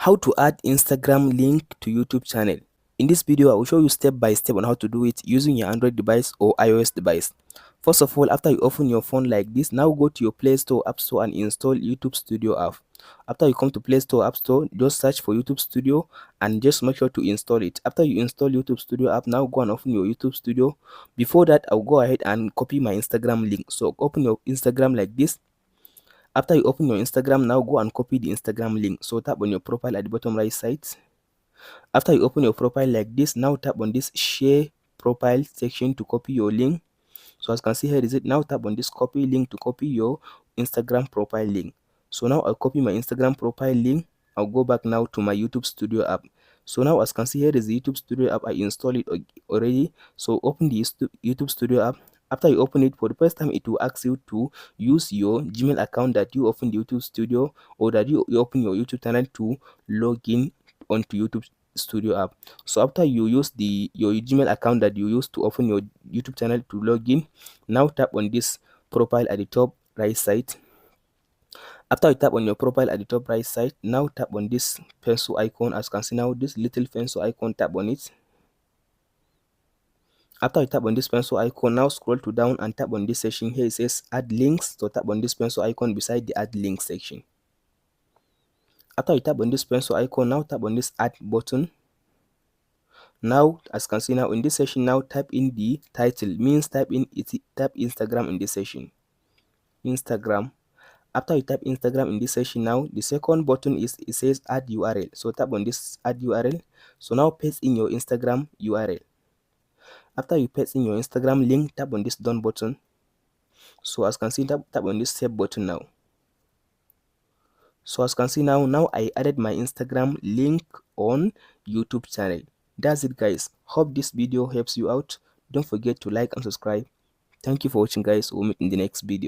How to add Instagram link to YouTube channel. In this video, I will show you step by step on how to do it using your Android device or iOS device. First of all, after you open your phone like this, now go to your Play Store, App Store and install YouTube Studio app. After you come to Play Store, App Store, just search for YouTube Studio and just make sure to install it. After you install YouTube Studio app, now go and open your YouTube Studio. Before that, I'll go ahead and copy my Instagram link. So open your Instagram like this. After you open your Instagram, now go and copy the Instagram link. So tap on your profile at the bottom right side. After you open your profile like this, now tap on this share profile section to copy your link. So as you can see here is it. Now tap on this copy link to copy your Instagram profile link. So now I'll copy my Instagram profile link. I'll go back now to my YouTube Studio app. So now as you can see here is the YouTube Studio app. I installed it already. So open the YouTube Studio app. After you open it for the first time, it will ask you to use your Gmail account that you open the YouTube Studio, or that you open your YouTube channel to log in onto YouTube Studio app. So after you use your Gmail account that you use to open your YouTube channel to log in, now tap on this profile at the top right side. After you tap on your profile at the top right side, now tap on this pencil icon. As you can see now, this little pencil icon, tap on it. After you tap on this pencil icon, now scroll to down and tap on this section here. It says add links. So tap on this pencil icon beside the add link section. After you tap on this pencil icon, now tap on this add button. Now as you can see now in this section, now type in the title, means type Instagram in this section. Instagram. After you type Instagram in this section, now the second button is it says add URL. So tap on this add URL. So now paste in your Instagram URL. After you paste in your Instagram link, tap on this done button. So as you can see, tap on this save button now. So as you can see now I added my Instagram link on YouTube channel. That's it guys. Hope this video helps you out. Don't forget to like and subscribe. Thank you for watching guys. We'll meet in the next video.